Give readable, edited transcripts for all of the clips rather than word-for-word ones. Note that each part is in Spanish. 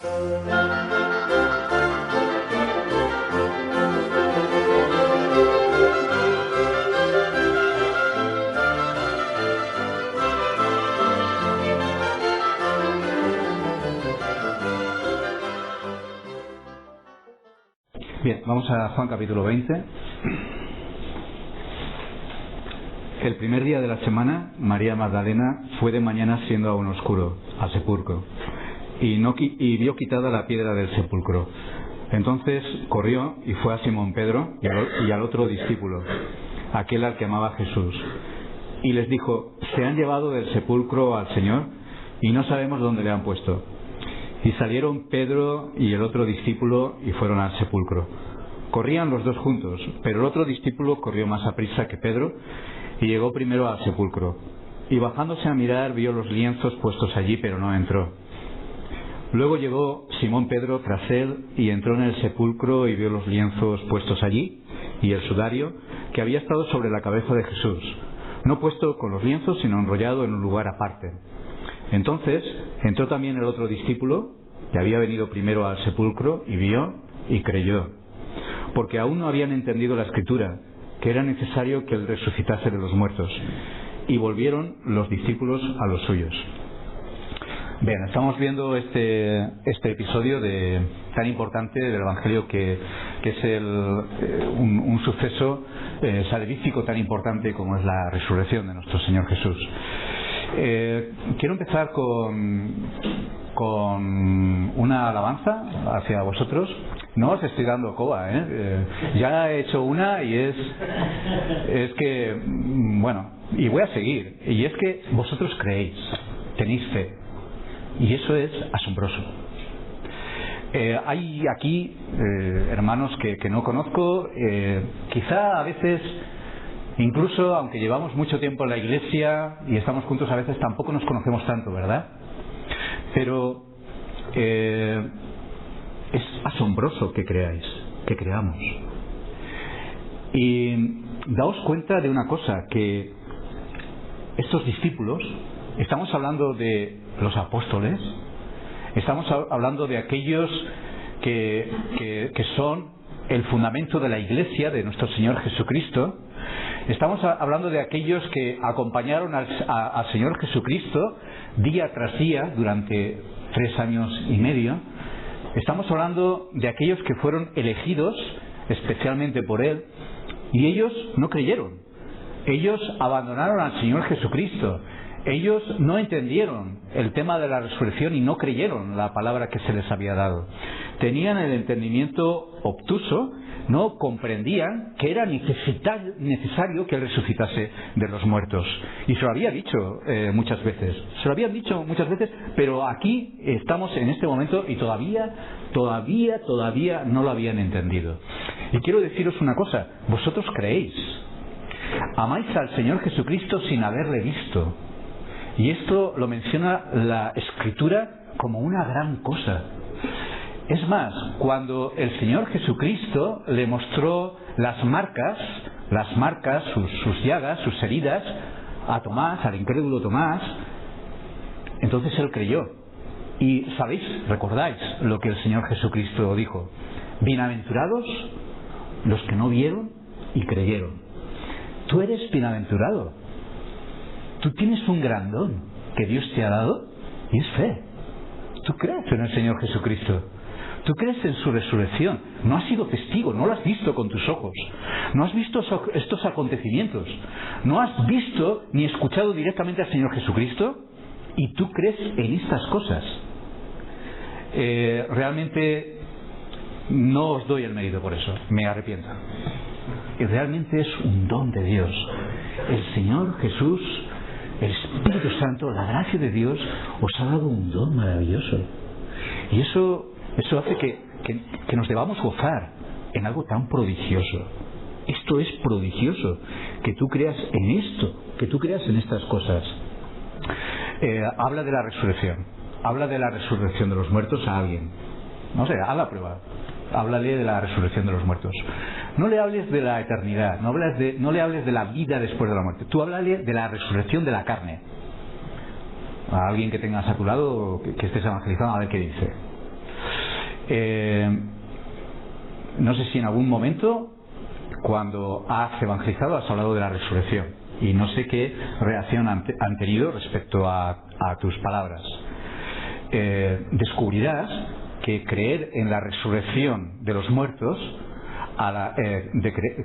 Bien, vamos a Juan capítulo 20. El primer día de la semana, María Magdalena fue de mañana siendo aún oscuro al sepulcro y vio quitada la piedra del sepulcro. Entonces corrió y fue a Simón Pedro y al otro discípulo, aquel al que amaba Jesús, y les dijo: se han llevado del sepulcro al Señor y no sabemos dónde le han puesto. Y salieron Pedro y el otro discípulo y fueron al sepulcro. Corrían los dos juntos, pero el otro discípulo corrió más aprisa que Pedro y llegó primero al sepulcro. Y bajándose a mirar vio los lienzos puestos allí, pero no entró. Luego llegó Simón Pedro tras él y entró en el sepulcro y vio los lienzos puestos allí y el sudario que había estado sobre la cabeza de Jesús, no puesto con los lienzos, sino enrollado en un lugar aparte. Entonces entró también el otro discípulo, que había venido primero al sepulcro, y vio y creyó, porque aún no habían entendido la Escritura, que era necesario que él resucitase de los muertos. Y volvieron los discípulos a los suyos. Bien, estamos viendo este episodio tan importante del Evangelio, que es un suceso salvífico tan importante como es la resurrección de nuestro Señor Jesús. Quiero empezar con una alabanza hacia vosotros. No os estoy dando coba, ya he hecho una y es que, bueno, y voy a seguir. Y es que vosotros creéis, tenéis fe, y eso es asombroso. Hay aquí hermanos que no conozco, quizá a veces, incluso aunque llevamos mucho tiempo en la iglesia y estamos juntos, a veces tampoco nos conocemos tanto, ¿verdad? Pero es asombroso que creáis, que creamos. Y daos cuenta de una cosa, que estos discípulos, estamos hablando de los apóstoles, estamos hablando de aquellos que son el fundamento de la iglesia de nuestro Señor Jesucristo. Estamos hablando de aquellos que acompañaron al Señor Jesucristo día tras día durante 3 años y medio. Estamos hablando de aquellos que fueron elegidos especialmente por Él, y ellos no creyeron. Ellos abandonaron al Señor Jesucristo. Ellos no entendieron el tema de la resurrección y no creyeron la palabra que se les había dado. Tenían el entendimiento obtuso, no comprendían que era necesario que Él resucitase de los muertos. Y se lo había dicho muchas veces. Se lo habían dicho muchas veces, pero aquí estamos en este momento y todavía no lo habían entendido. Y quiero deciros una cosa: vosotros creéis. Amáis al Señor Jesucristo sin haberle visto. Y esto lo menciona la Escritura como una gran cosa. Es más, cuando el Señor Jesucristo le mostró las marcas, sus llagas, sus heridas, a Tomás, al incrédulo Tomás, entonces él creyó. Y sabéis, recordáis lo que el Señor Jesucristo dijo: bienaventurados los que no vieron y creyeron. Tú eres bienaventurado. Tú tienes un gran don que Dios te ha dado, y es fe. Tú crees en el Señor Jesucristo. Tú crees en su resurrección. No has sido testigo, no lo has visto con tus ojos. No has visto estos acontecimientos. No has visto ni escuchado directamente al Señor Jesucristo, y tú crees en estas cosas. Realmente no os doy el mérito por eso. Me arrepiento. Y realmente es un don de Dios. El Señor Jesús, el Espíritu Santo, la gracia de Dios os ha dado un don maravilloso. Y eso hace que nos debamos gozar en algo tan prodigioso. Esto es prodigioso, que tú creas en esto, que tú creas en estas cosas. Habla de la resurrección. Habla de la resurrección de los muertos a alguien. No sé, haz la prueba. Háblale de la resurrección de los muertos. No le hables de la eternidad, no le hables de la vida después de la muerte. Tú háblale de la resurrección de la carne. A alguien que tengas a tu lado, que estés evangelizando, a ver qué dice. No sé si en algún momento, cuando has evangelizado, has hablado de la resurrección, y no sé qué reacción han tenido respecto a tus palabras. Descubrirás que creer en la resurrección de los muertos,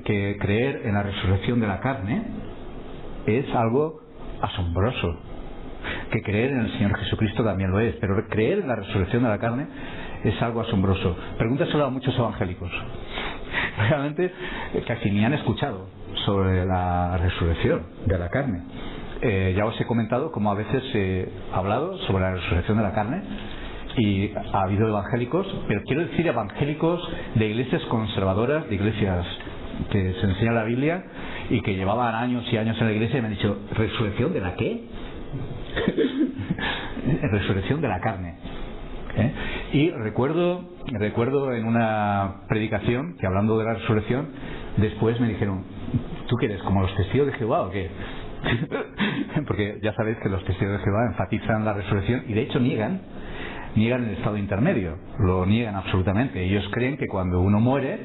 que creer en la resurrección de la carne, es algo asombroso. Que creer en el Señor Jesucristo también lo es, pero creer en la resurrección de la carne es algo asombroso. Pregúntaselo a muchos evangélicos. Realmente casi ni han escuchado sobre la resurrección de la carne. Ya os he comentado cómo a veces he hablado sobre la resurrección de la carne, y ha habido evangélicos, pero quiero decir evangélicos de iglesias conservadoras, de iglesias que se enseña la Biblia y que llevaban años y años en la iglesia, y me han dicho: ¿resurrección de la qué? Resurrección de la carne. Y recuerdo en una predicación que, hablando de la resurrección, después me dijeron: ¿tú qué eres, como los testigos de Jehová o qué? Porque ya sabéis que los testigos de Jehová enfatizan la resurrección y de hecho niegan el estado intermedio, lo niegan absolutamente. Ellos creen que cuando uno muere,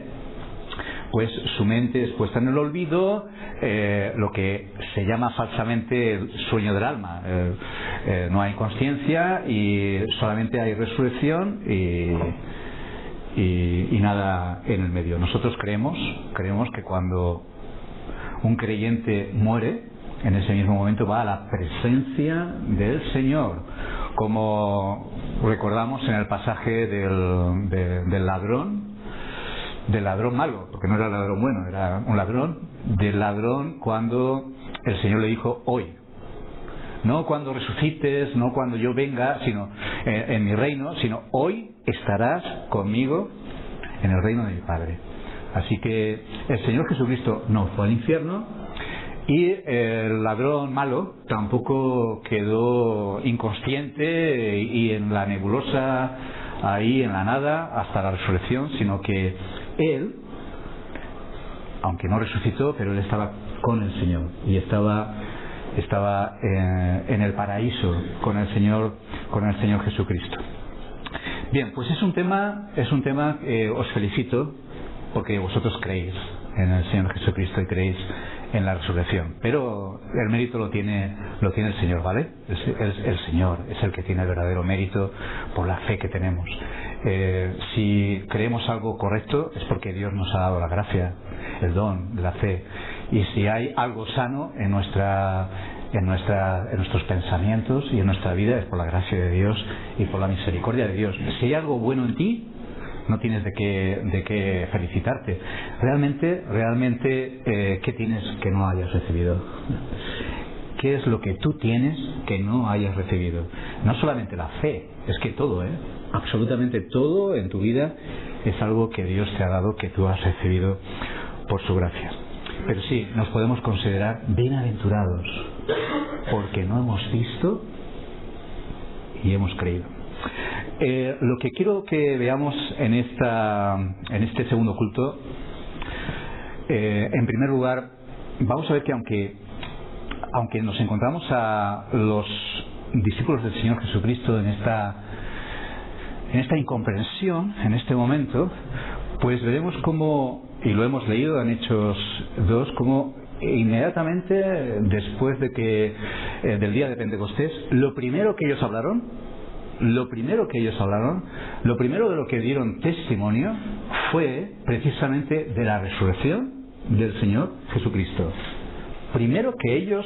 pues su mente es puesta en el olvido, lo que se llama falsamente el sueño del alma. No hay conciencia y solamente hay resurrección y nada en el medio. Nosotros creemos que cuando un creyente muere, en ese mismo momento va a la presencia del Señor, como recordamos en el pasaje del ladrón malo, porque no era ladrón bueno, era un ladrón, del ladrón cuando el Señor le dijo: hoy, no cuando resucites, no cuando yo venga, sino en mi reino, sino hoy estarás conmigo en el reino de mi Padre. Así que el Señor Jesucristo no fue al infierno, y el ladrón malo tampoco quedó inconsciente y en la nebulosa, ahí en la nada, hasta la resurrección, sino que él, aunque no resucitó, pero él estaba con el Señor y estaba en el paraíso con el Señor Jesucristo. Bien, pues es un tema que os felicito, porque vosotros creéis en el Señor Jesucristo y creéis en la resurrección, pero el mérito lo tiene el Señor, ¿vale? El Señor es el que tiene el verdadero mérito por la fe que tenemos. Si creemos algo correcto es porque Dios nos ha dado la gracia, el don de la fe, y si hay algo sano en nuestros pensamientos y en nuestra vida, es por la gracia de Dios y por la misericordia de Dios. Si hay algo bueno en ti, no tienes de qué felicitarte. Realmente, ¿qué tienes que no hayas recibido? ¿Qué es lo que tú tienes que no hayas recibido? No solamente la fe, es que todo, absolutamente todo en tu vida es algo que Dios te ha dado, que tú has recibido por su gracia. Pero sí, nos podemos considerar bienaventurados porque no hemos visto y hemos creído. Lo que quiero que veamos en este segundo culto, en primer lugar, vamos a ver que aunque nos encontramos a los discípulos del Señor Jesucristo en esta incomprensión, en este momento, pues veremos cómo, y lo hemos leído en Hechos 2, cómo inmediatamente después del día de Pentecostés, lo primero de lo que dieron testimonio fue precisamente de la resurrección del Señor Jesucristo. Primero que ellos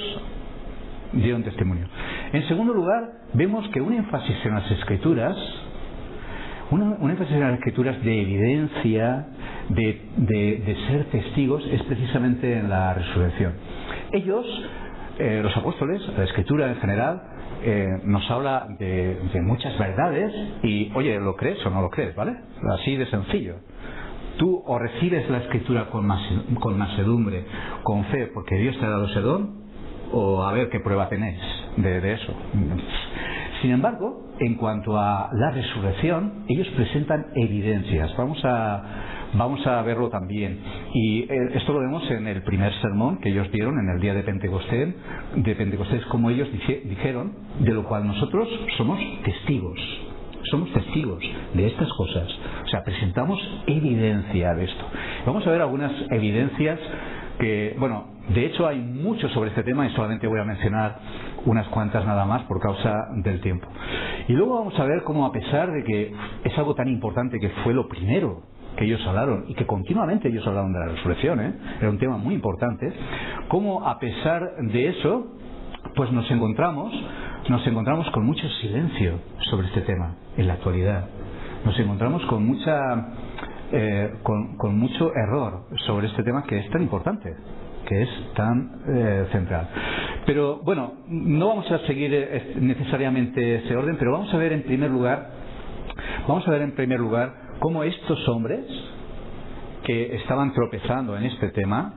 dieron testimonio. En segundo lugar, vemos que un énfasis en las Escrituras, de evidencia, de ser testigos, es precisamente en la resurrección. Ellos, los apóstoles, la Escritura en general, nos habla de muchas verdades y, oye, ¿lo crees o no lo crees? ¿Vale? Así de sencillo. Tú o recibes la Escritura con mansedumbre, con fe, porque Dios te ha dado ese don, o a ver qué prueba tenéis de eso. Sin embargo, en cuanto a la resurrección, ellos presentan evidencias. Vamos a verlo también. Y esto lo vemos en el primer sermón que ellos dieron en el día de Pentecostés, como ellos dijeron, de lo cual nosotros somos testigos de estas cosas. O sea, presentamos evidencia de esto. Vamos a ver algunas evidencias que, bueno, de hecho hay mucho sobre este tema y solamente voy a mencionar unas cuantas nada más por causa del tiempo. Y luego vamos a ver cómo, a pesar de que es algo tan importante, que fue lo primero que ellos hablaron y que continuamente ellos hablaron de la resurrección, era un tema muy importante, cómo a pesar de eso pues nos encontramos con mucho silencio sobre este tema en la actualidad. Nos encontramos con con mucho error sobre este tema, que es tan importante, que es tan central. Pero bueno, no vamos a seguir necesariamente ese orden, pero vamos a ver en primer lugar cómo estos hombres que estaban tropezando en este tema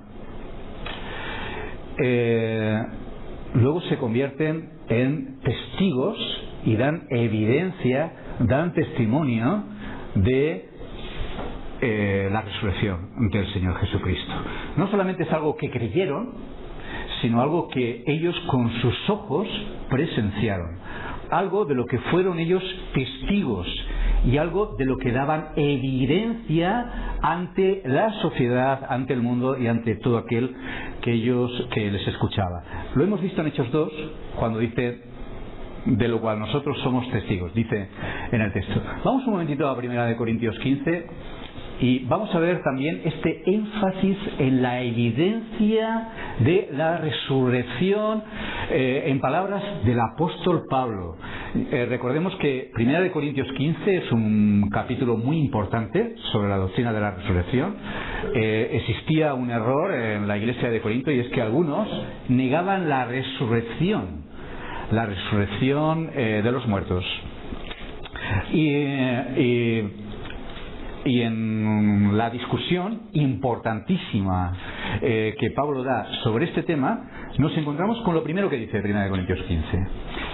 luego se convierten en testigos y dan evidencia, dan testimonio de la resurrección del Señor Jesucristo. No solamente es algo que creyeron, sino algo que ellos con sus ojos presenciaron, algo de lo que fueron ellos testigos y algo de lo que daban evidencia ante la sociedad, ante el mundo y ante todo aquel que les escuchaba. Lo hemos visto en Hechos 2, cuando dice: de lo cual nosotros somos testigos, dice en el texto. Vamos un momentito a 1 Corintios 15 y vamos a ver también este énfasis en la evidencia de la resurrección en palabras del apóstol Pablo. Recordemos que 1 Corintios 15 es un capítulo muy importante sobre la doctrina de la resurrección. Existía un error en la iglesia de Corinto, y es que algunos negaban la resurrección de los muertos. Y en la discusión importantísima que Pablo da sobre este tema, nos encontramos con lo primero que dice 1 Corintios 15.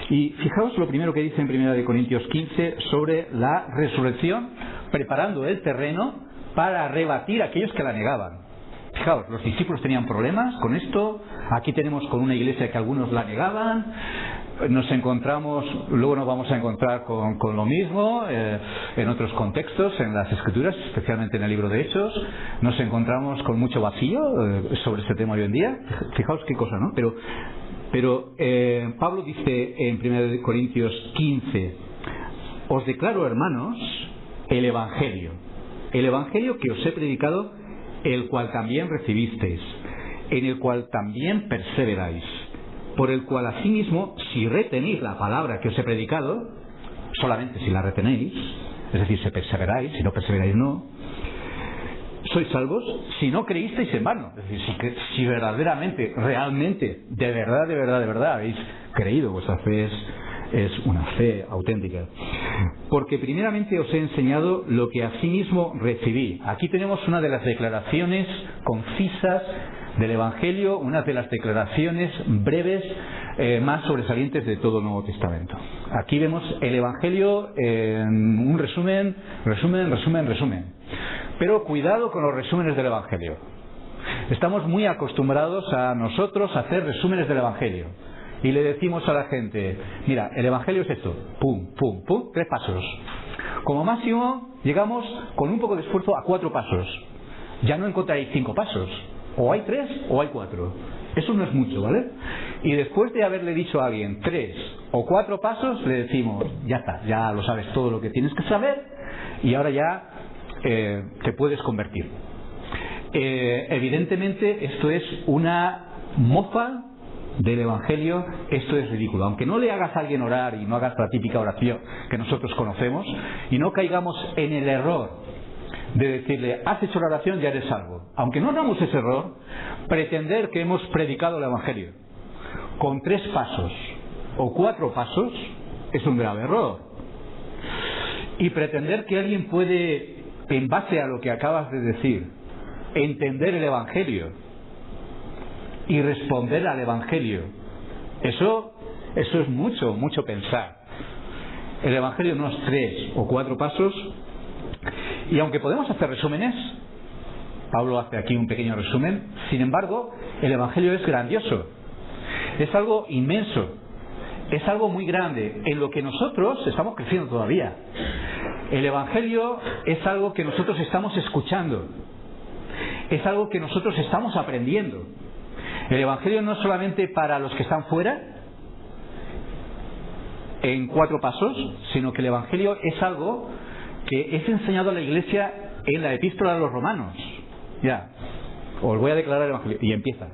Y fijaos lo primero que dice en 1 Corintios 15 sobre la resurrección, preparando el terreno para rebatir a aquellos que la negaban. Fijaos, los discípulos tenían problemas con esto. Aquí tenemos con una iglesia que algunos la negaban. Luego nos vamos a encontrar con lo mismo en otros contextos, en las Escrituras, especialmente en el libro de Hechos. Nos encontramos con mucho vacío sobre este tema hoy en día. Fijaos qué cosa, ¿no? Pero Pablo dice en 1 Corintios 15: os declaro, hermanos, el Evangelio que os he predicado, el cual también recibisteis, en el cual también perseveráis, por el cual asimismo, si retenéis la palabra que os he predicado, solamente si la retenéis, es decir, si perseveráis, si no perseveráis no, sois salvos, si no creísteis en vano. Es decir, si verdaderamente, realmente, de verdad habéis creído, vuestra fe es una fe auténtica. Porque primeramente os he enseñado lo que asimismo recibí. Aquí tenemos una de las declaraciones concisas del Evangelio, una de las declaraciones breves más sobresalientes de todo el Nuevo Testamento. Aquí vemos el Evangelio en un resumen. Pero cuidado con los resúmenes del Evangelio. Estamos muy acostumbrados a nosotros a hacer resúmenes del Evangelio. Y le decimos a la gente: mira, el Evangelio es esto, pum, pum, pum, 3 pasos. Como máximo llegamos con un poco de esfuerzo a 4 pasos. Ya no encontraréis 5 pasos. O hay 3 o hay 4. Eso no es mucho, ¿vale? Y después de haberle dicho a alguien 3 o 4 pasos, le decimos: ya está, ya lo sabes todo lo que tienes que saber y ahora ya te puedes convertir. Evidentemente esto es una mofa del Evangelio, esto es ridículo. Aunque no le hagas a alguien orar y no hagas la típica oración que nosotros conocemos, y no caigamos en el error de decirle: has hecho la oración, ya eres salvo. Aunque no hagamos ese error, pretender que hemos predicado el Evangelio con 3 pasos o 4 pasos es un grave error. Y pretender que alguien puede, en base a lo que acabas de decir, entender el Evangelio y responder al Evangelio, eso es mucho pensar. El Evangelio no es 3 o 4 pasos. Y aunque podemos hacer resúmenes, Pablo hace aquí un pequeño resumen, sin embargo, el Evangelio es grandioso, es algo inmenso, es algo muy grande, en lo que nosotros estamos creciendo todavía. El Evangelio es algo que nosotros estamos escuchando, es algo que nosotros estamos aprendiendo. El Evangelio no es solamente para los que están fuera, en 4 pasos, sino que el Evangelio es algo que es enseñado a la Iglesia en la Epístola a los Romanos. Ya, os voy a declarar el Evangelio. Y empieza.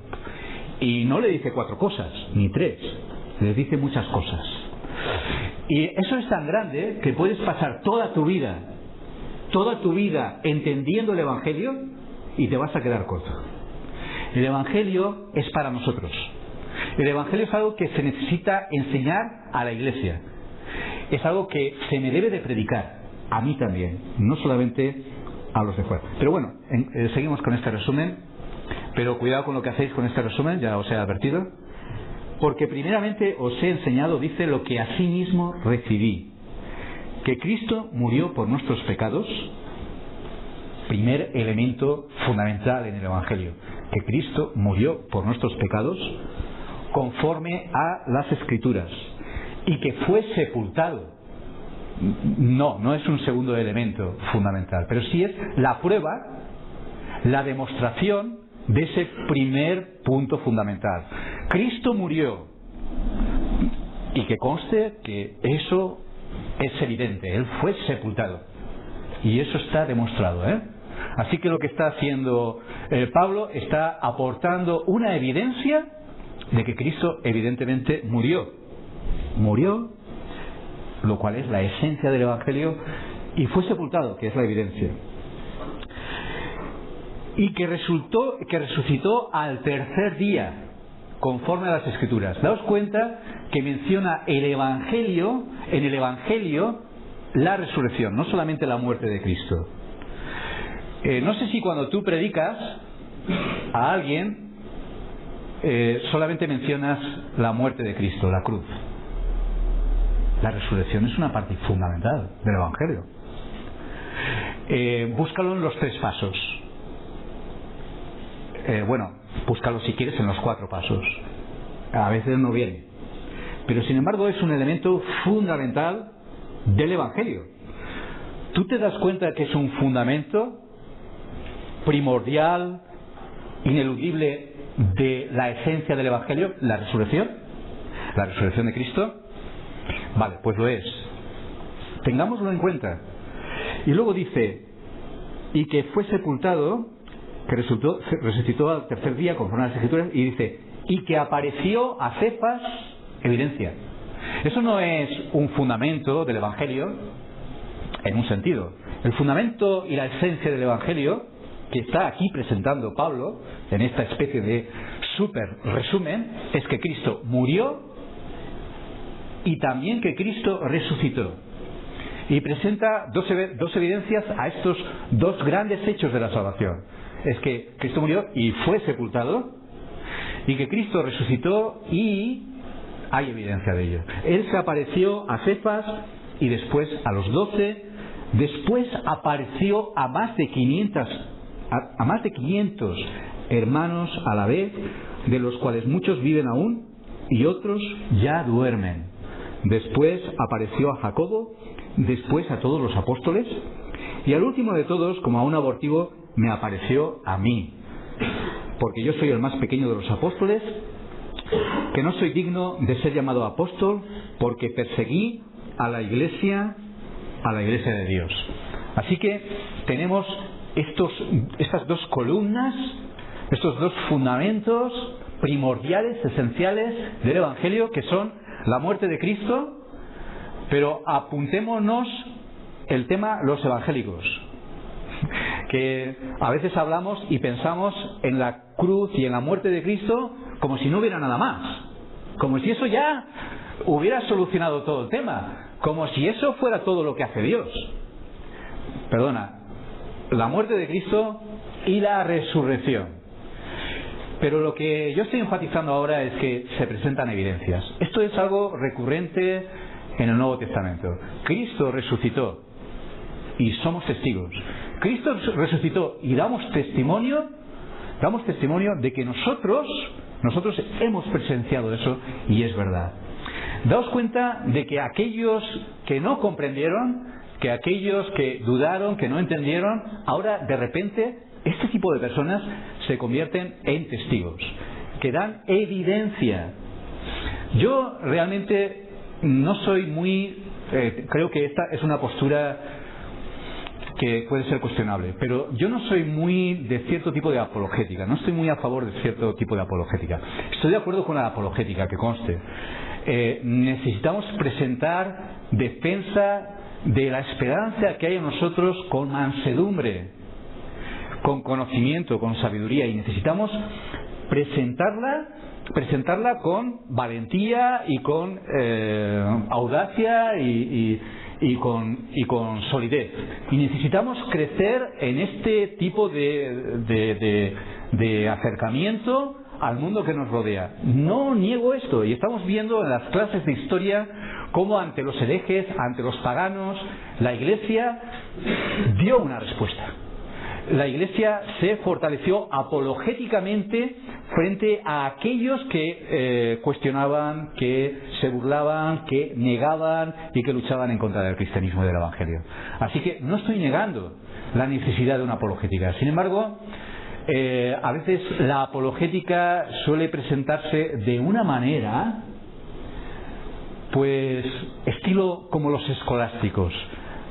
Y no le dice 4 cosas, ni 3, les dice muchas cosas. Y eso es tan grande que puedes pasar toda tu vida entendiendo el Evangelio y te vas a quedar corto. El Evangelio es para nosotros. El Evangelio es algo que se necesita enseñar a la Iglesia. Es algo que se me debe de predicar, a mí también, no solamente a los de fuera. Pero bueno, seguimos con este resumen, pero cuidado con lo que hacéis con este resumen, ya os he advertido, porque primeramente os he enseñado, dice, lo que asimismo recibí, que Cristo murió por nuestros pecados, primer elemento fundamental en el Evangelio, que Cristo murió por nuestros pecados conforme a las Escrituras y que fue sepultado. No es un segundo elemento fundamental, pero sí es la prueba, la demostración de ese primer punto fundamental. Cristo murió, y que conste que eso es evidente, Él fue sepultado y eso está demostrado, Así que lo que está haciendo Pablo está aportando una evidencia de que Cristo evidentemente murió, lo cual es la esencia del Evangelio, y fue sepultado, que es la evidencia, y que resucitó al tercer día, conforme a las Escrituras. Daos cuenta que menciona en el Evangelio la resurrección, no solamente la muerte de Cristo. No sé si cuando tú predicas a alguien solamente mencionas la muerte de Cristo, la cruz. La resurrección es una parte fundamental del Evangelio. Búscalo en los 3 pasos. Búscalo si quieres en los 4 pasos. A veces no viene. Pero sin embargo es un elemento fundamental del Evangelio. ¿Tú te das cuenta que es un fundamento primordial, ineludible de la esencia del Evangelio? La resurrección de Cristo. Vale, pues lo es. Tengámoslo en cuenta. Y luego dice, y que fue sepultado, que resucitó al tercer día conforme a las Escrituras, y dice, y que apareció a Cefas, evidencia. Eso no es un fundamento del Evangelio en un sentido. El fundamento y la esencia del Evangelio que está aquí presentando Pablo en esta especie de súper resumen es que Cristo murió y también que Cristo resucitó. Y presenta dos evidencias a estos 2 grandes hechos de la salvación. Es que Cristo murió y fue sepultado, y que Cristo resucitó, y hay evidencia de ello. Él se apareció a Cefas y después a los 12, después apareció a más de 500 hermanos a la vez, de los cuales muchos viven aún y otros ya duermen. Después apareció a Jacobo, después a todos los apóstoles, y al último de todos, como a un abortivo, me apareció a mí, porque yo soy el más pequeño de los apóstoles, que no soy digno de ser llamado apóstol, porque perseguí a la iglesia de Dios. Así que tenemos estas 2 columnas, estos 2 fundamentos primordiales, esenciales del Evangelio, que son la muerte de Cristo, pero apuntémonos el tema los evangélicos, que a veces hablamos y pensamos en la cruz y en la muerte de Cristo como si no hubiera nada más, como si eso ya hubiera solucionado todo el tema, como si eso fuera todo lo que hace Dios. Perdona, la muerte de Cristo y la resurrección. Pero lo que yo estoy enfatizando ahora es que se presentan evidencias. Esto es algo recurrente en el Nuevo Testamento. Cristo resucitó y somos testigos. Cristo resucitó y damos testimonio de que nosotros hemos presenciado eso, y es verdad. Daos cuenta de que aquellos que no comprendieron que aquellos que dudaron, que no entendieron, ahora de repente este tipo de personas se convierten en testigos, que dan evidencia. Yo realmente no soy muy... creo que esta es una postura que puede ser cuestionable, pero yo no soy muy de cierto tipo de apologética, no estoy muy a favor de cierto tipo de apologética. Estoy de acuerdo con la apologética, que conste. Necesitamos presentar defensa de la esperanza que hay en nosotros con mansedumbre, con conocimiento, con sabiduría, y necesitamos presentarla con valentía y con audacia y con solidez. Y necesitamos crecer en este tipo de acercamiento al mundo que nos rodea. No niego esto, y estamos viendo en las clases de historia cómo ante los herejes, ante los paganos, la Iglesia dio una respuesta. La Iglesia se fortaleció apologéticamente frente a aquellos que cuestionaban, que se burlaban, que negaban y que luchaban en contra del cristianismo y del Evangelio. Así que no estoy negando la necesidad de una apologética. Sin embargo, a veces la apologética suele presentarse de una manera, pues, estilo como los escolásticos,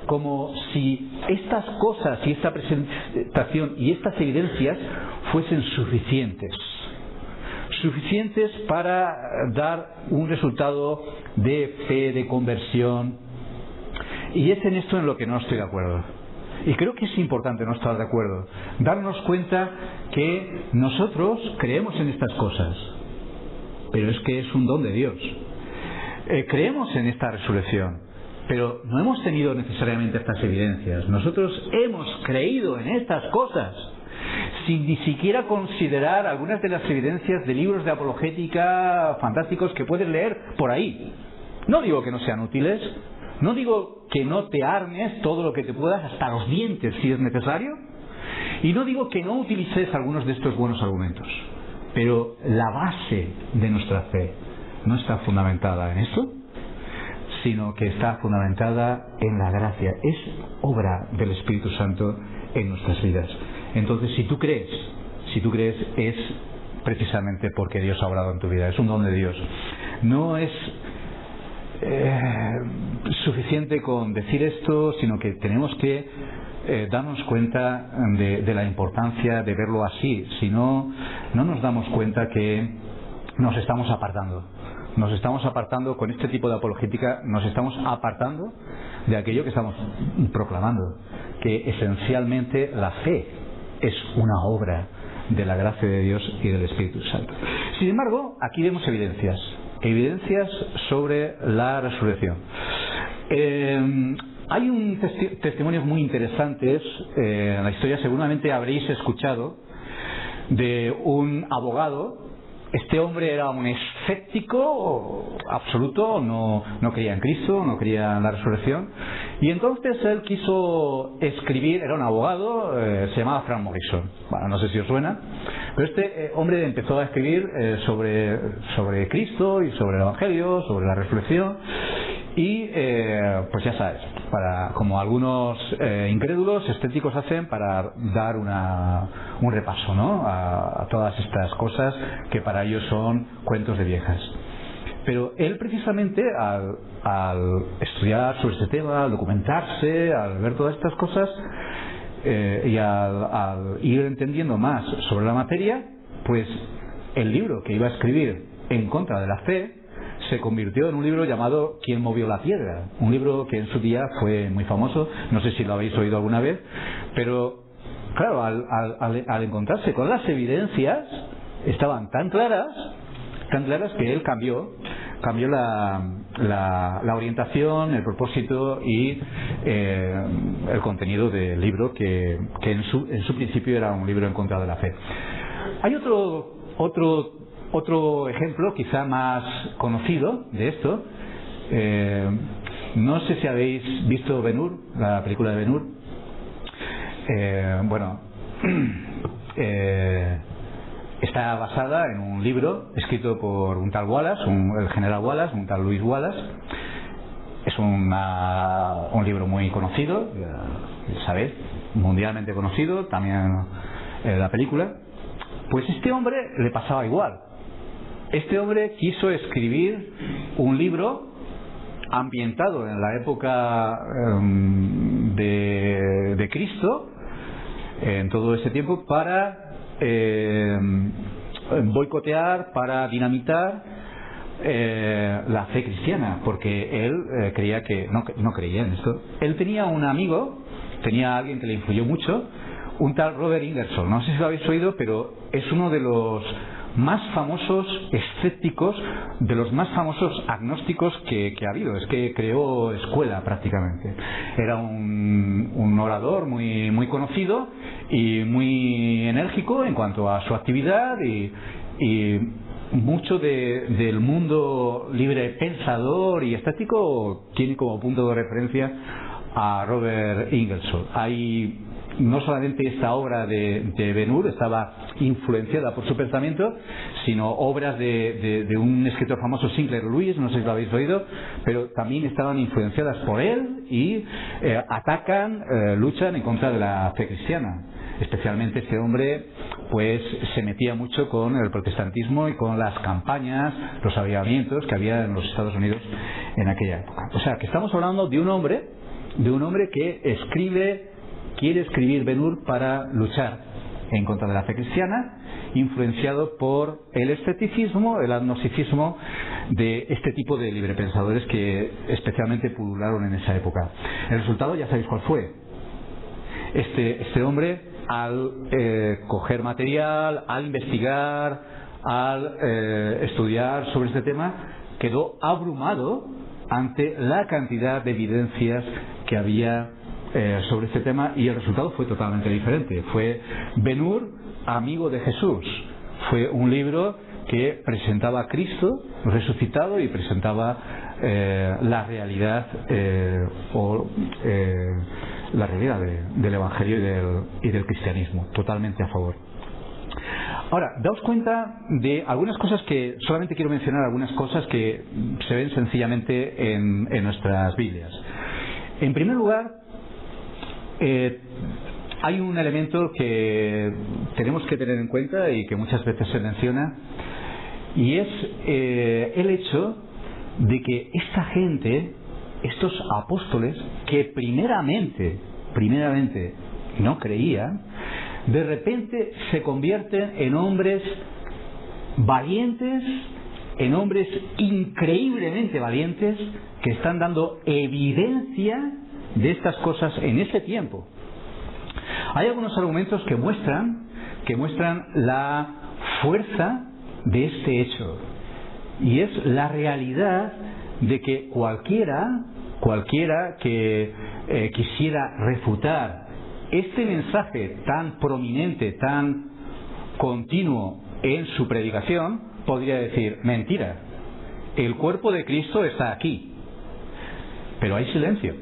como si estas cosas y esta presentación y estas evidencias fuesen suficientes para dar un resultado de fe, de conversión. Y es en esto en lo que no estoy de acuerdo. Y creo que es importante no estar de acuerdo, darnos cuenta que nosotros creemos en estas cosas, pero es que es un don de Dios. Creemos en esta resurrección, pero no hemos tenido necesariamente estas evidencias. Nosotros hemos creído en estas cosas sin ni siquiera considerar algunas de las evidencias de libros de apologética fantásticos que puedes leer por ahí. No digo que no sean útiles, no digo que no te armes todo lo que te puedas hasta los dientes si es necesario, y no digo que no utilices algunos de estos buenos argumentos, pero la base de nuestra fe no está fundamentada en esto, sino que está fundamentada en la gracia. Es obra del Espíritu Santo en nuestras vidas. Entonces, si tú crees es precisamente porque Dios ha obrado en tu vida, es un don de Dios. No es suficiente con decir esto, sino que tenemos que darnos cuenta de la importancia de verlo así. Si no, no nos damos cuenta que nos estamos apartando con este tipo de apologética, nos estamos apartando de aquello que estamos proclamando, que esencialmente la fe es una obra de la gracia de Dios y del Espíritu Santo. Sin embargo, aquí vemos evidencias sobre la resurrección. Hay testimonios muy interesantes en la historia, seguramente habréis escuchado, de un abogado. Este hombre era un escéptico absoluto, no creía en Cristo, no creía en la resurrección, y entonces él quiso escribir. Era un abogado, se llamaba Frank Morrison. Bueno, no sé si os suena, pero este hombre empezó a escribir sobre Cristo y sobre el Evangelio, sobre la resurrección, y pues ya sabes, como algunos incrédulos escépticos hacen, para dar un repaso, ¿no?, a todas estas cosas que para ellos son cuentos de viejas. Pero él precisamente al estudiar sobre este tema, al documentarse, al ver todas estas cosas y al ir entendiendo más sobre la materia, pues el libro que iba a escribir en contra de la fe se convirtió en un libro llamado ¿Quién movió la piedra? Un libro que en su día fue muy famoso, no sé si lo habéis oído alguna vez, pero claro, al encontrarse con las evidencias, estaban tan claras que él cambió la orientación, el propósito y el contenido del libro, que en su principio era un libro en contra de la fe. Hay otro ejemplo quizá más conocido de esto. No sé si habéis visto Ben-Hur, la película de Ben-Hur. Está basada en un libro escrito por un tal Wallace, el general Wallace, un tal Louis Wallace. Es un libro muy conocido, ¿sabéis? Mundialmente conocido, también la película. Pues este hombre le pasaba igual. Este hombre quiso escribir un libro ambientado en la época de Cristo, en todo ese tiempo, para boicotear, para dinamitar la fe cristiana, porque él creía que no creía en esto. Él tenía un amigo, tenía alguien que le influyó mucho, un tal Robert Ingersoll. No sé si lo habéis oído, pero es uno de los más famosos escépticos, de los más famosos agnósticos que ha habido. Es que creó escuela prácticamente. Era un orador muy conocido y muy enérgico en cuanto a su actividad, y mucho del mundo libre pensador y estético tiene como punto de referencia a Robert Ingersoll. Hay no solamente esta obra de Ben-Hur estaba influenciada por su pensamiento, sino obras de un escritor famoso, Sinclair Lewis, no sé si lo habéis oído, pero también estaban influenciadas por él y luchan en contra de la fe cristiana. Especialmente este hombre pues se metía mucho con el protestantismo y con las campañas, los avivamientos que había en los Estados Unidos en aquella época. O sea, que estamos hablando de un hombre que quiere escribir Ben-Hur para luchar en contra de la fe cristiana, influenciado por el escepticismo, el agnosticismo de este tipo de librepensadores que especialmente pulularon en esa época. El resultado ya sabéis cuál fue. Este hombre, al coger material, al investigar, al estudiar sobre este tema, quedó abrumado ante la cantidad de evidencias que había sobre este tema, y el resultado fue totalmente diferente. Fue Ben-Hur, amigo de Jesús. Fue un libro que presentaba a Cristo resucitado y presentaba la realidad la realidad del Evangelio y del cristianismo, totalmente a favor. Ahora, daos cuenta de algunas cosas que solamente quiero mencionar, algunas cosas que se ven sencillamente en nuestras Biblias. En primer lugar, hay un elemento que tenemos que tener en cuenta y que muchas veces se menciona, y es el hecho de que esta gente, estos apóstoles que primeramente no creían, de repente se convierten en hombres valientes, en hombres increíblemente valientes, que están dando evidencia de estas cosas en este tiempo. Hay algunos argumentos que muestran la fuerza de este hecho, y es la realidad de que cualquiera que quisiera refutar este mensaje tan prominente, tan continuo en su predicación, podría decir: mentira, el cuerpo de Cristo está aquí. Pero hay silencio.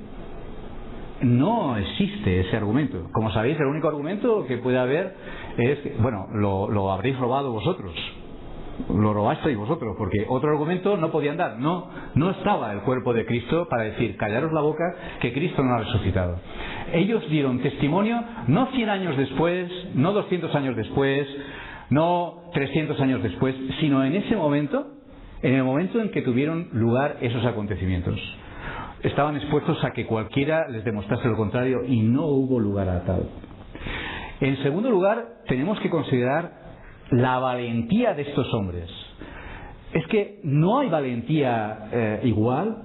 No existe ese argumento. Como sabéis, el único argumento que puede haber es: bueno, lo habréis robado vosotros, lo robasteis vosotros, porque otro argumento no podían dar. No estaba el cuerpo de Cristo para decir: callaros la boca, que Cristo no ha resucitado. Ellos dieron testimonio no 100 años después, no 200 años después, no 300 años después, sino en ese momento, en el momento en que tuvieron lugar esos acontecimientos. Estaban expuestos a que cualquiera les demostrase lo contrario, y no hubo lugar a tal. En segundo lugar, tenemos que considerar la valentía de estos hombres. Es que no hay valentía igual,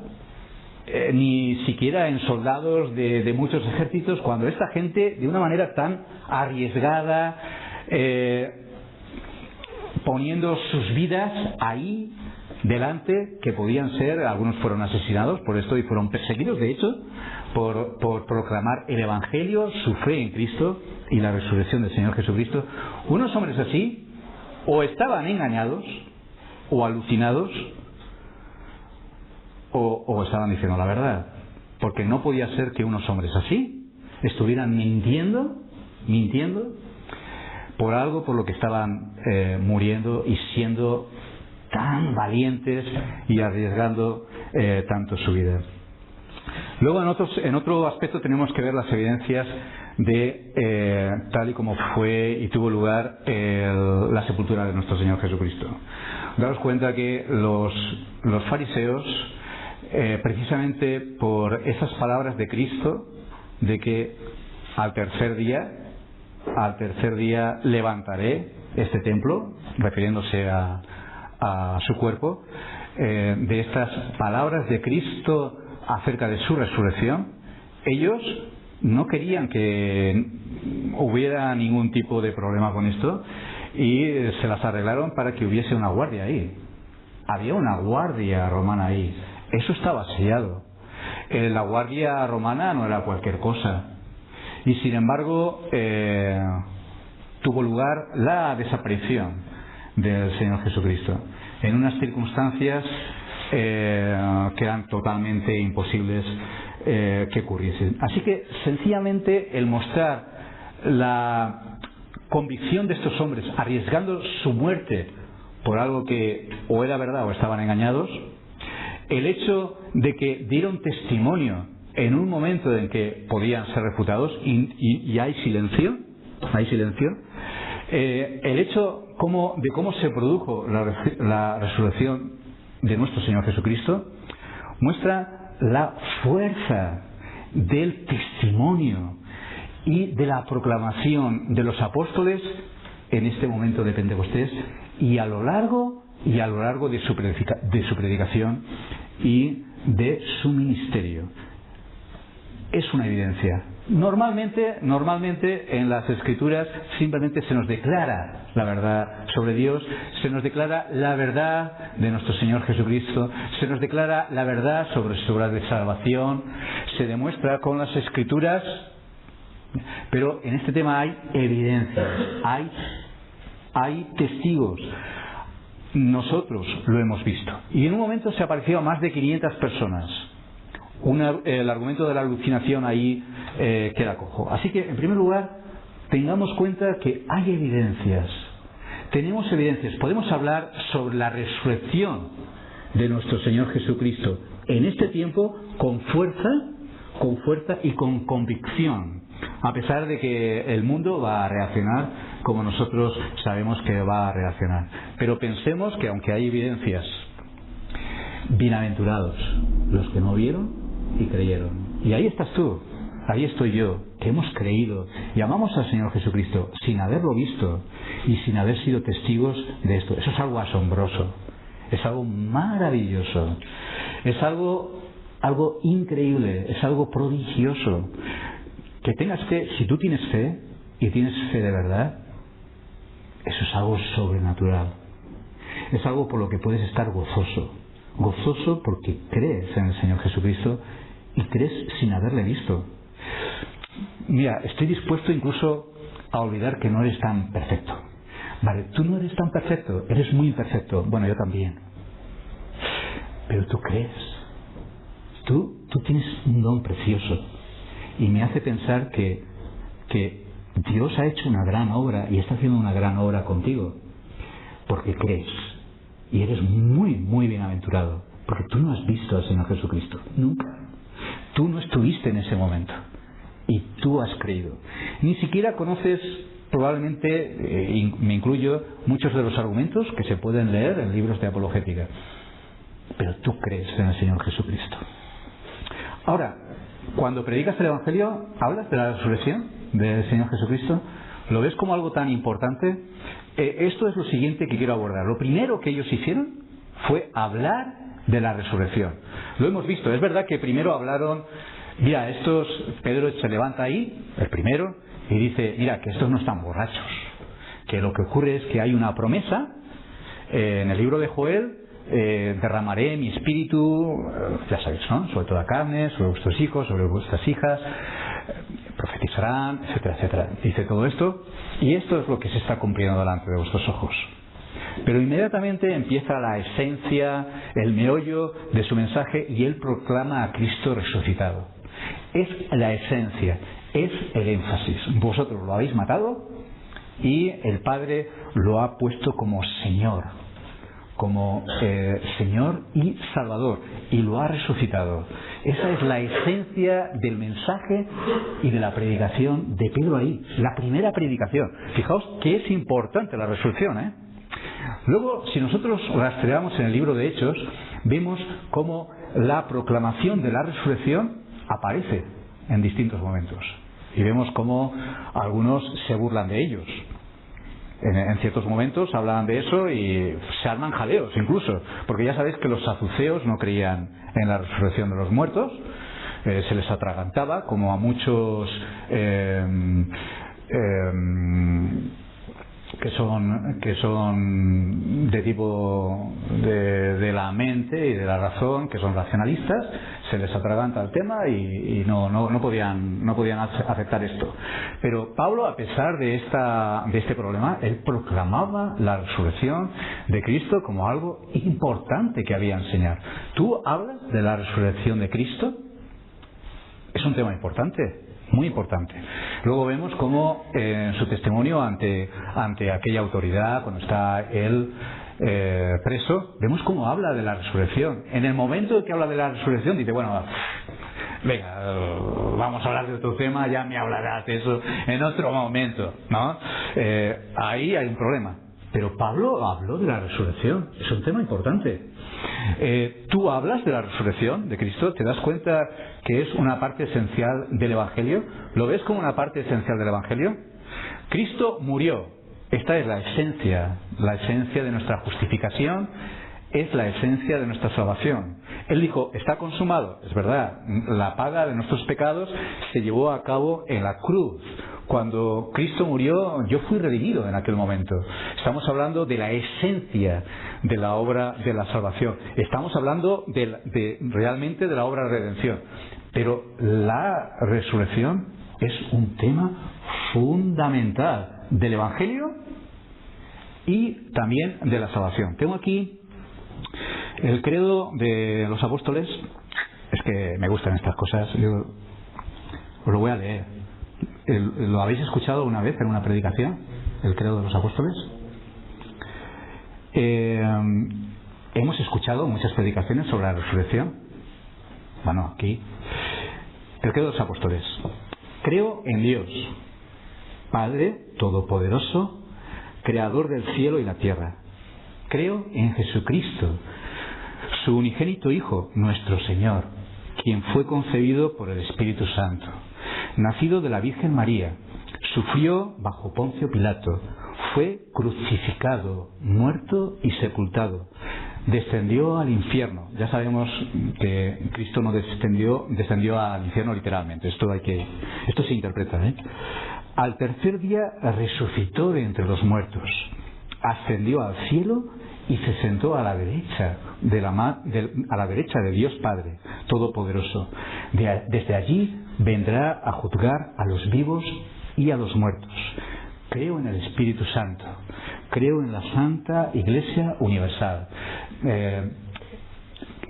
ni siquiera en soldados de muchos ejércitos, cuando esta gente, de una manera tan arriesgada, poniendo sus vidas ahí delante, que podían ser, algunos fueron asesinados por esto y fueron perseguidos, de hecho, por proclamar el Evangelio, su fe en Cristo y la resurrección del Señor Jesucristo. Unos hombres así o estaban engañados o alucinados, o estaban diciendo la verdad, porque no podía ser que unos hombres así estuvieran mintiendo por algo por lo que estaban muriendo y siendo tan valientes y arriesgando tanto su vida. Luego, en otro aspecto, tenemos que ver las evidencias de tal y como fue y tuvo lugar la sepultura de nuestro Señor Jesucristo. Daos cuenta que los fariseos, precisamente por esas palabras de Cristo, de que al tercer día levantaré este templo, refiriéndose a su cuerpo, de estas palabras de Cristo acerca de su resurrección, ellos no querían que hubiera ningún tipo de problema con esto y se las arreglaron para que hubiese una guardia ahí. Había una guardia romana ahí. Eso estaba sellado. La guardia romana no era cualquier cosa. Y sin embargo, tuvo lugar la desaparición del Señor Jesucristo en unas circunstancias que eran totalmente imposibles que ocurriesen. Así que, sencillamente, el mostrar la convicción de estos hombres, arriesgando su muerte por algo que o era verdad o estaban engañados, el hecho de que dieron testimonio en un momento en que podían ser refutados y hay silencio, el hecho de cómo se produjo la resurrección de nuestro Señor Jesucristo muestra la fuerza del testimonio y de la proclamación de los apóstoles en este momento de Pentecostés y a lo largo de su predicación y de su ministerio. Es una evidencia. Normalmente en las Escrituras simplemente se nos declara la verdad sobre Dios, se nos declara la verdad de nuestro Señor Jesucristo, se nos declara la verdad sobre su obra de salvación, se demuestra con las Escrituras, pero en este tema hay evidencias, hay testigos. Nosotros lo hemos visto. Y en un momento se apareció a más de 500 personas. El argumento de la alucinación ahí queda cojo. Así que, en primer lugar, tengamos cuenta que hay evidencias. Tenemos evidencias. Podemos hablar sobre la resurrección de nuestro Señor Jesucristo en este tiempo con fuerza y con convicción, a pesar de que el mundo va a reaccionar como nosotros sabemos que va a reaccionar. Pero pensemos que aunque hay evidencias, bienaventurados los que no vieron y creyeron. Y ahí estás tú, ahí estoy yo, que hemos creído y amamos al Señor Jesucristo sin haberlo visto y sin haber sido testigos de esto. Eso es algo asombroso, es algo maravilloso, es algo increíble, es algo prodigioso. Que tengas fe, si tú tienes fe y tienes fe de verdad, eso es algo sobrenatural. Es algo por lo que puedes estar gozoso porque crees en el Señor Jesucristo y crees sin haberle visto. Mira, estoy dispuesto incluso a olvidar que no eres tan perfecto. Vale, tú no eres tan perfecto, eres muy imperfecto. Bueno, yo también. Pero tú crees. Tú tienes un don precioso. Y me hace pensar que Dios ha hecho una gran obra y está haciendo una gran obra contigo. Porque crees. Y eres muy, muy bienaventurado. Porque tú no has visto al Señor Jesucristo. Nunca. Tú no estuviste en ese momento. Y tú has creído. Ni siquiera conoces, probablemente, y me incluyo, muchos de los argumentos que se pueden leer en libros de apologética. Pero tú crees en el Señor Jesucristo. Ahora, cuando predicas el Evangelio, hablas de la resurrección del Señor Jesucristo. ¿Lo ves como algo tan importante? Esto es lo siguiente que quiero abordar. Lo primero que ellos hicieron fue hablar de la resurrección. Lo hemos visto. Es verdad que primero hablaron, mira, Pedro se levanta ahí, el primero, y dice, mira, que estos no están borrachos. Que lo que ocurre es que hay una promesa en el libro de Joel. Derramaré mi espíritu, ya sabéis, ¿no? Sobre toda carne, sobre vuestros hijos, sobre vuestras hijas, profetizarán, etcétera, etcétera. Dice todo esto, y esto es lo que se está cumpliendo delante de vuestros ojos. Pero inmediatamente empieza la esencia, el meollo de su mensaje, y él proclama a Cristo resucitado. Es la esencia, es el énfasis. Vosotros lo habéis matado y el Padre lo ha puesto como Señor, como Señor y Salvador, y lo ha resucitado. Esa es la esencia del mensaje y de la predicación de Pedro ahí, la primera predicación. Fijaos que es importante la resurrección, ¿eh? Luego, si nosotros rastreamos en el libro de Hechos, vemos cómo la proclamación de la resurrección aparece en distintos momentos. Y vemos cómo algunos se burlan de ellos. En ciertos momentos hablaban de eso y se arman jaleos incluso, porque ya sabéis que los saduceos no creían en la resurrección de los muertos, se les atragantaba, como a muchos que son de tipo de la mente y de la razón, que son racionalistas, se les atraganta el tema y no podían aceptar esto. Pero Pablo, a pesar de este problema, él proclamaba la resurrección de Cristo como algo importante que había que enseñar. ¿Tú hablas de la resurrección de Cristo? Es un tema importante, muy importante. Luego vemos cómo en su testimonio ante aquella autoridad, cuando está él preso, vemos cómo habla de la resurrección. En el momento en que habla de la resurrección, dice, bueno, venga, vamos a hablar de otro tema, ya me hablarás de eso en otro momento, ¿no? Ahí hay un problema. Pero Pablo habló de la resurrección, es un tema importante. Tú hablas de la resurrección de Cristo, ¿te das cuenta que es una parte esencial del Evangelio? ¿Lo ves como una parte esencial del Evangelio? Cristo murió. Esta es la esencia de nuestra justificación, es la esencia de nuestra salvación. Él dijo, está consumado. Es verdad, la paga de nuestros pecados se llevó a cabo en la cruz. Cuando Cristo murió, yo fui redimido en aquel momento. Estamos hablando de la esencia de la obra de la salvación. Estamos hablando realmente de la obra de redención. Pero la resurrección es un tema fundamental del Evangelio y también de la salvación. Tengo aquí el credo de los apóstoles. Es que me gustan estas cosas. Yo os lo voy a leer. ¿Lo habéis escuchado una vez en una predicación? El credo de los apóstoles. Hemos escuchado muchas predicaciones sobre la resurrección. Bueno, aquí el credo de los apóstoles. Creo en Dios, Padre Todopoderoso, Creador del cielo y la tierra. Creo en Jesucristo, su unigénito Hijo, nuestro Señor, quien fue concebido por el Espíritu Santo, nacido de la Virgen María, sufrió bajo Poncio Pilato, fue crucificado, muerto y sepultado, descendió al infierno. Ya sabemos que Cristo no descendió al infierno literalmente. Esto se interpreta, ¿eh? Al tercer día resucitó de entre los muertos, ascendió al cielo y se sentó a la derecha de Dios Padre Todopoderoso. Desde allí vendrá a juzgar a los vivos y a los muertos. Creo en el Espíritu Santo, creo en la Santa Iglesia Universal,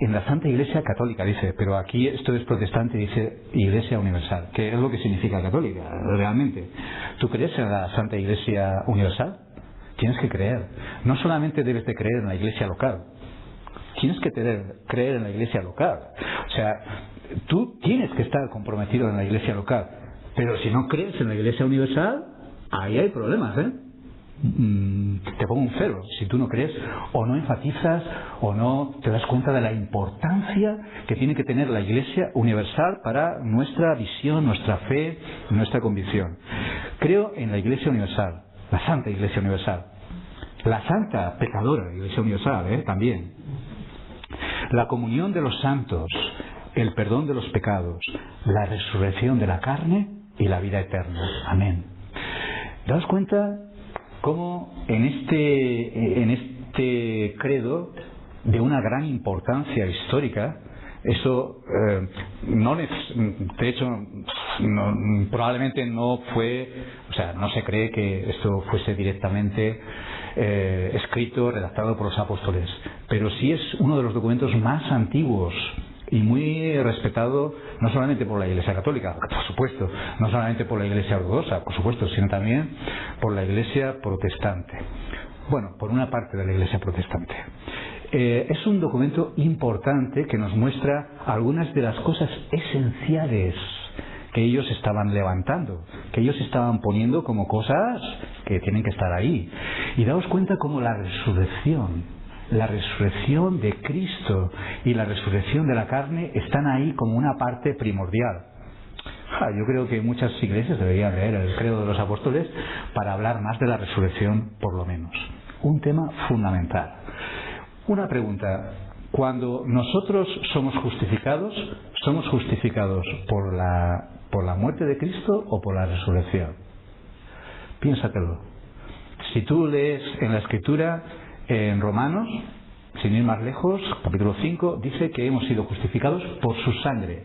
en la Santa Iglesia Católica, dice, pero aquí esto es protestante, dice Iglesia Universal. ¿Qué es lo que significa católica realmente? ¿Tú crees en la Santa Iglesia Universal? Tienes que creer. No solamente debes de creer en la iglesia local, tienes que creer en la iglesia local. O sea, tú tienes que estar comprometido en la iglesia local, pero si no crees en la iglesia universal, ahí hay problemas, ¿eh? Te pongo un cero si tú no crees o no enfatizas o no te das cuenta de la importancia que tiene que tener la Iglesia Universal para nuestra visión, nuestra fe, nuestra convicción. Creo en la Iglesia Universal, la Santa Iglesia Universal, la Santa Pecadora Iglesia Universal, también, la comunión de los santos, el perdón de los pecados, la resurrección de la carne y la vida eterna. Amén. ¿Daos cuenta cómo en este credo de una gran importancia histórica, eso de hecho probablemente no fue, o sea, no se cree que esto fuese directamente escrito, redactado por los apóstoles, pero sí es uno de los documentos más antiguos y muy respetado, no solamente por la Iglesia Católica, por supuesto, no solamente por la Iglesia Ortodoxa, por supuesto, sino también por la Iglesia Protestante. Bueno, por una parte de la Iglesia protestante. Es un documento importante que nos muestra algunas de las cosas esenciales que ellos estaban levantando, que ellos estaban poniendo como cosas que tienen que estar ahí. Y daos cuenta cómo la resurrección de Cristo y la resurrección de la carne están ahí como una parte primordial. Yo creo que muchas iglesias deberían leer el Credo de los Apóstoles para hablar más de la resurrección, por lo menos. Un tema fundamental. Una pregunta: cuando nosotros somos justificados por la muerte de Cristo o por la resurrección? Piénsatelo. Si tú lees en la Escritura, en Romanos, sin ir más lejos, capítulo 5, dice que hemos sido justificados por su sangre.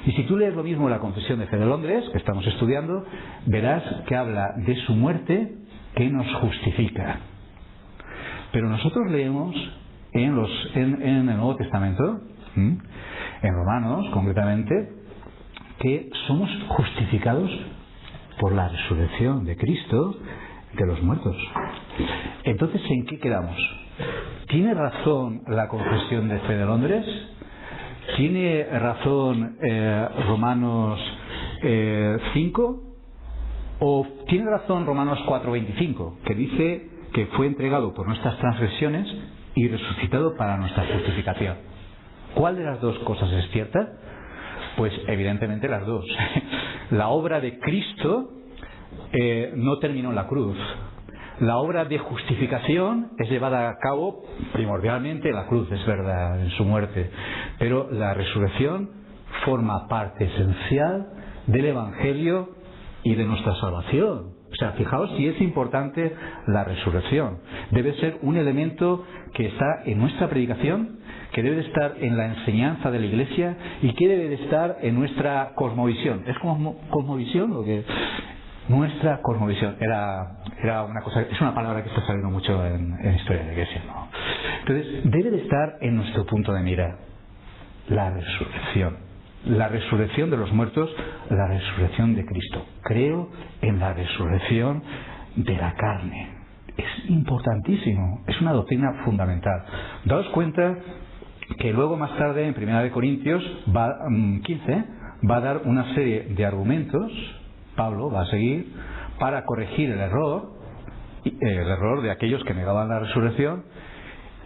Y si tú lees lo mismo en la Confesión de Fe de Londres, que estamos estudiando, verás que habla de su muerte que nos justifica. Pero nosotros leemos en el Nuevo Testamento, en Romanos concretamente, que somos justificados por la resurrección de Cristo de los muertos. Entonces, ¿en qué quedamos? ¿Tiene razón la Confesión de Fe de Londres? ¿Tiene razón Romanos 5? ¿O tiene razón Romanos 4:25, que dice que fue entregado por nuestras transgresiones y resucitado para nuestra justificación? ¿Cuál de las dos cosas es cierta? Pues evidentemente las dos. La obra de Cristo no terminó en la cruz. La obra de justificación es llevada a cabo primordialmente en la cruz, es verdad, en su muerte. Pero la resurrección forma parte esencial del Evangelio y de nuestra salvación. O sea, fijaos si es importante la resurrección. Debe ser un elemento que está en nuestra predicación, que debe de estar en la enseñanza de la Iglesia y que debe de estar en nuestra cosmovisión. ¿Es cosmovisión lo que...? Nuestra cosmovisión era una cosa, es una palabra que está saliendo mucho en historia de la Iglesia, ¿no? Entonces, debe de estar en nuestro punto de mira la resurrección de los muertos, la resurrección de Cristo. Creo en la resurrección de la carne. Es importantísimo, es una doctrina fundamental. Daos cuenta que luego más tarde, en 1 Corintios 15, va a dar una serie de argumentos. Pablo va a seguir para corregir el error de aquellos que negaban la resurrección,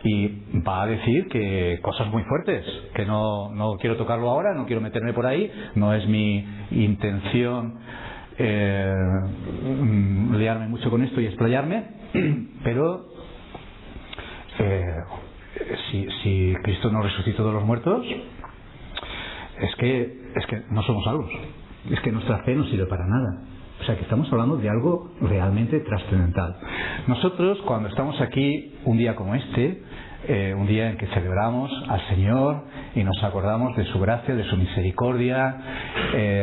y va a decir que cosas muy fuertes, que no quiero tocarlo ahora, no quiero meterme por ahí, no es mi intención liarme mucho con esto y explayarme, pero si Cristo no resucitó de los muertos, es que no somos salvos. Es que nuestra fe no sirve para nada. O sea, que estamos hablando de algo realmente trascendental. Nosotros, cuando estamos aquí un día como este, un día en que celebramos al Señor y nos acordamos de su gracia, de su misericordia,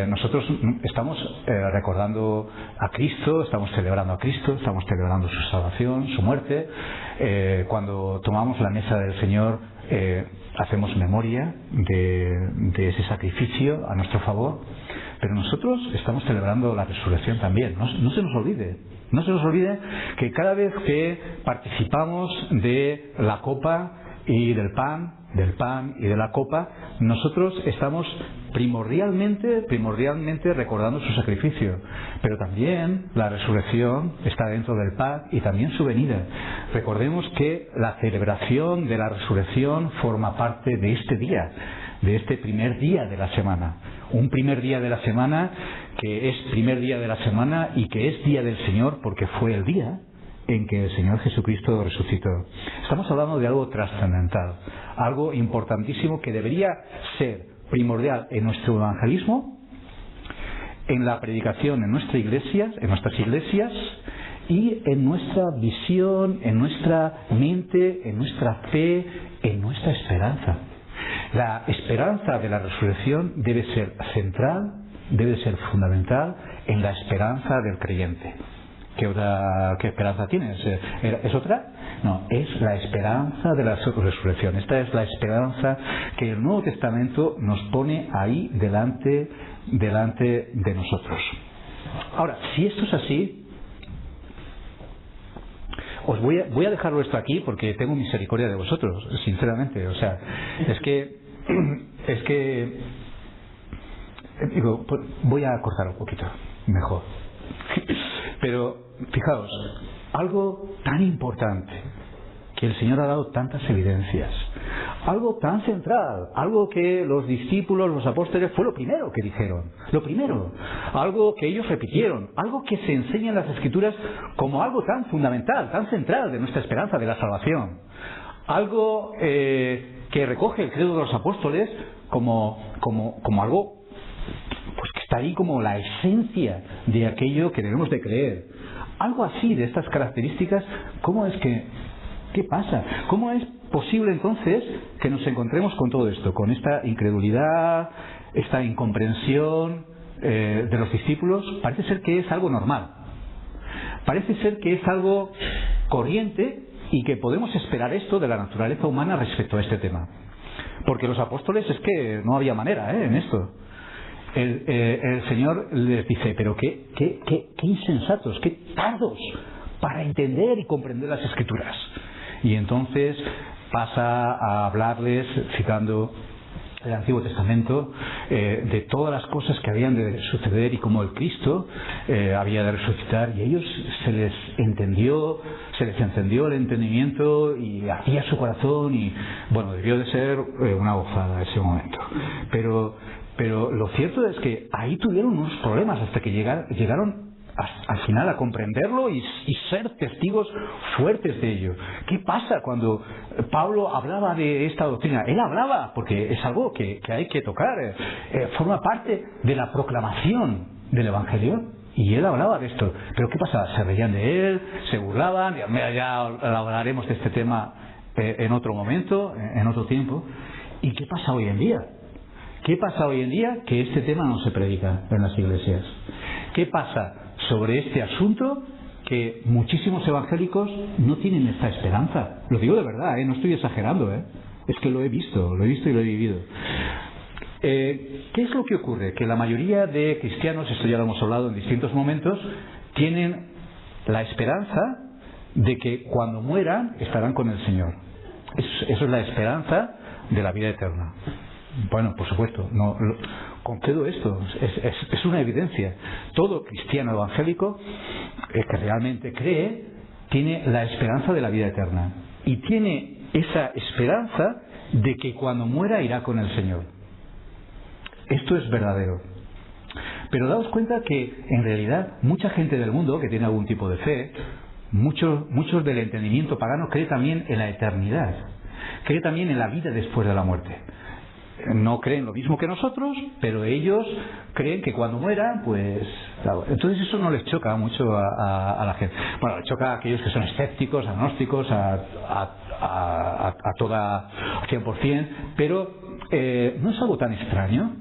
nosotros estamos recordando a Cristo, estamos celebrando a Cristo, estamos celebrando su salvación, su muerte. Cuando tomamos la mesa del Señor, hacemos memoria de ese sacrificio a nuestro favor. Pero nosotros estamos celebrando la resurrección también. No se nos olvide. No se nos olvide que cada vez que participamos de la copa y del pan y de la copa, nosotros estamos primordialmente recordando su sacrificio. Pero también la resurrección está dentro del pan y también su venida. Recordemos que la celebración de la resurrección forma parte de este día, de este primer día de la semana. Un primer día de la semana que es primer día de la semana y que es día del Señor, porque fue el día en que el Señor Jesucristo resucitó. Estamos hablando de algo trascendental, algo importantísimo que debería ser primordial en nuestro evangelismo, en la predicación en nuestras iglesias y en nuestra visión, en nuestra mente, en nuestra fe, en nuestra esperanza. La esperanza de la resurrección debe ser central, debe ser fundamental en la esperanza del creyente. ¿Qué esperanza tienes? ¿Es otra? No, es la esperanza de la resurrección. Esta es la esperanza que el Nuevo Testamento nos pone ahí delante de nosotros. Ahora, si esto es así, voy a dejarlo esto aquí porque tengo misericordia de vosotros, sinceramente. O sea, es que digo, pues voy a cortar un poquito, mejor. Pero fijaos, algo tan importante, que el Señor ha dado tantas evidencias, algo tan central, algo que los discípulos, los apóstoles, fue lo primero que dijeron, lo primero, algo que ellos repitieron, algo que se enseña en las Escrituras como algo tan fundamental, tan central de nuestra esperanza, de la salvación, algo que recoge el credo de los apóstoles como algo pues que está ahí como la esencia de aquello que debemos de creer. Algo así, de estas características. ¿Qué pasa? ¿Cómo es posible entonces que nos encontremos con todo esto? Con esta incredulidad, esta incomprensión de los discípulos. Parece ser que es algo normal. Parece ser que es algo corriente y que podemos esperar esto de la naturaleza humana respecto a este tema. Porque los apóstoles es que no había manera en esto. El Señor les dice, pero qué insensatos, qué tardos para entender y comprender las Escrituras. Y entonces pasa a hablarles, citando el Antiguo Testamento, de todas las cosas que habían de suceder y cómo el Cristo había de resucitar, y a ellos se les encendió el entendimiento y hacía su corazón, y bueno, debió de ser una gozada ese momento. Pero lo cierto es que ahí tuvieron unos problemas hasta que llegaron al final a comprenderlo y ser testigos fuertes de ello. ¿Qué pasa cuando Pablo hablaba de esta doctrina? Él hablaba, porque es algo que hay que tocar, forma parte de la proclamación del Evangelio, y él hablaba de esto. Pero ¿qué pasaba? Se reían de él, se burlaban, ya hablaremos de este tema en otro momento, en otro tiempo. ¿Y qué pasa hoy en día? ¿Qué pasa hoy en día? Que este tema no se predica en las iglesias. ¿Qué pasa sobre este asunto? Que muchísimos evangélicos no tienen esta esperanza. Lo digo de verdad, no estoy exagerando, es que lo he visto y lo he vivido. ¿Qué es lo que ocurre? Que la mayoría de cristianos, esto ya lo hemos hablado en distintos momentos, tienen la esperanza de que cuando mueran estarán con el Señor. Eso es la esperanza de la vida eterna. Bueno, por supuesto, concedo esto, es una evidencia. Todo cristiano evangélico que realmente cree tiene la esperanza de la vida eterna y tiene esa esperanza de que cuando muera irá con el Señor. Esto es verdadero. Pero daos cuenta que en realidad mucha gente del mundo que tiene algún tipo de fe, muchos del entendimiento pagano, cree también en la eternidad, cree también en la vida después de la muerte. No creen lo mismo que nosotros, pero ellos creen que cuando mueran, pues... Claro, entonces eso no les choca mucho a la gente. Bueno, les choca a aquellos que son escépticos, agnósticos, a toda 100%, pero no es algo tan extraño.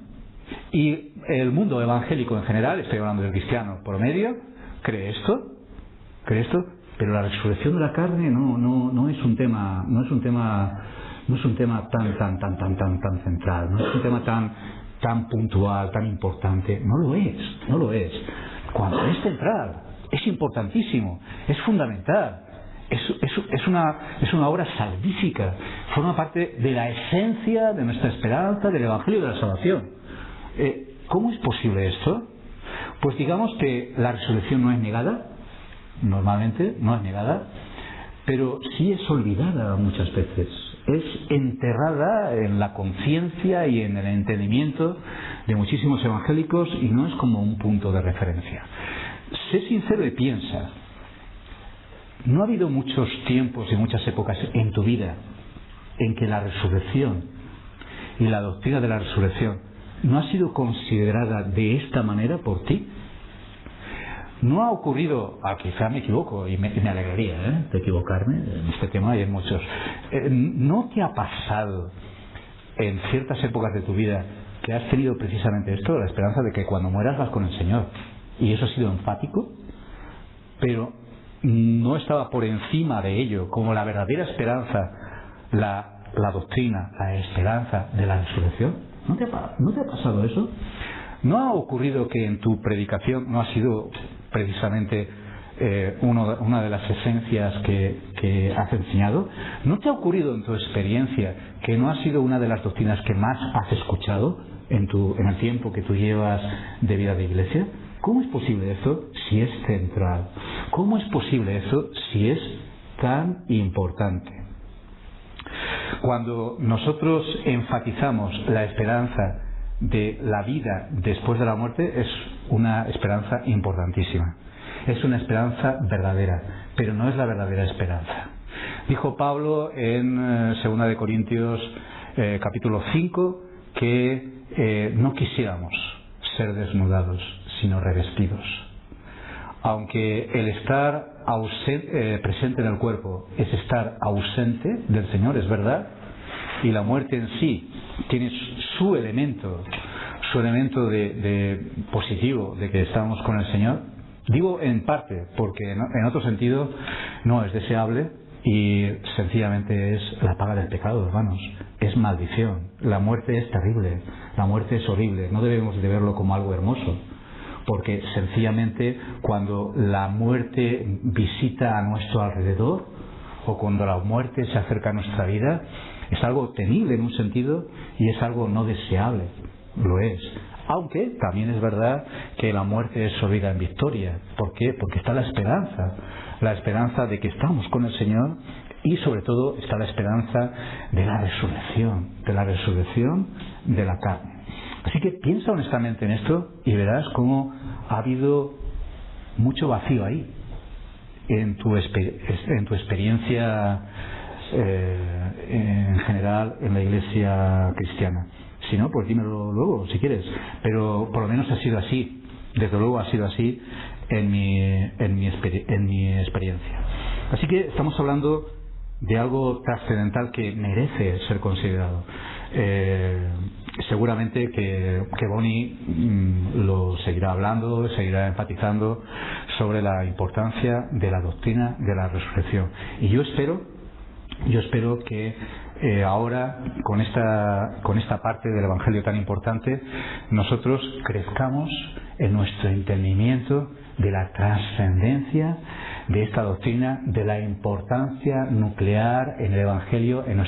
Y el mundo evangélico en general, estoy hablando del cristiano promedio, cree esto, pero la resurrección de la carne no es un tema tan central, no es un tema tan puntual, tan importante. No lo es. Cuando es central, es importantísimo, es fundamental, es una obra salvífica, forma parte de la esencia de nuestra esperanza, del Evangelio y de la salvación. ¿Cómo es posible esto? Pues digamos que la resurrección no es negada, normalmente no es negada, pero sí es olvidada muchas veces. Es enterrada en la conciencia y en el entendimiento de muchísimos evangélicos y no es como un punto de referencia. Sé sincero y piensa, ¿no ha habido muchos tiempos y muchas épocas en tu vida en que la resurrección y la doctrina de la resurrección no ha sido considerada de esta manera por ti? No ha ocurrido, quizá me equivoco y me alegraría de equivocarme en este tema y en muchos. ¿No te ha pasado en ciertas épocas de tu vida que has tenido precisamente esto, la esperanza de que cuando mueras vas con el Señor? Y eso ha sido enfático, pero no estaba por encima de ello como la verdadera esperanza, la doctrina, la esperanza de la resurrección. ¿No te ha pasado eso? ¿No ha ocurrido que en tu predicación no ha sido precisamente una de las esencias que has enseñado. ¿No te ha ocurrido en tu experiencia que no ha sido una de las doctrinas que más has escuchado en el tiempo que tú llevas de vida de iglesia? ¿Cómo es posible eso si es central? ¿Cómo es posible eso si es tan importante? Cuando nosotros enfatizamos la esperanza de la vida después de la muerte, es una esperanza importantísima. Es una esperanza verdadera, pero no es la verdadera esperanza. Dijo Pablo en 2 de Corintios capítulo 5 que no quisiéramos ser desnudados, sino revestidos. Aunque el estar presente en el cuerpo es estar ausente del Señor, es verdad, y la muerte en sí tiene su elemento de positivo, de que estamos con el Señor. Digo en parte, porque en otro sentido no es deseable y sencillamente es la paga del pecado, hermanos. Es maldición. La muerte es terrible, la muerte es horrible. No debemos de verlo como algo hermoso, porque sencillamente cuando la muerte visita a nuestro alrededor o cuando la muerte se acerca a nuestra vida, es algo temible en un sentido y es algo no deseable. Lo es. Aunque también es verdad que la muerte es sobrevida en victoria. ¿Por qué? Porque está la esperanza de que estamos con el Señor, y sobre todo está la esperanza de la resurrección de la carne. Así que piensa honestamente en esto y verás cómo ha habido mucho vacío ahí en tu experiencia en general en la iglesia cristiana. Si no, pues dímelo luego, si quieres. Pero por lo menos ha sido así. Desde luego ha sido así en mi experiencia. Así que estamos hablando de algo trascendental que merece ser considerado. Seguramente que Bonnie lo seguirá hablando, seguirá enfatizando sobre la importancia de la doctrina de la resurrección. Y yo espero que ahora, con esta parte del Evangelio tan importante, nosotros crezcamos en nuestro entendimiento de la trascendencia de esta doctrina, de la importancia nuclear en el Evangelio en nuestra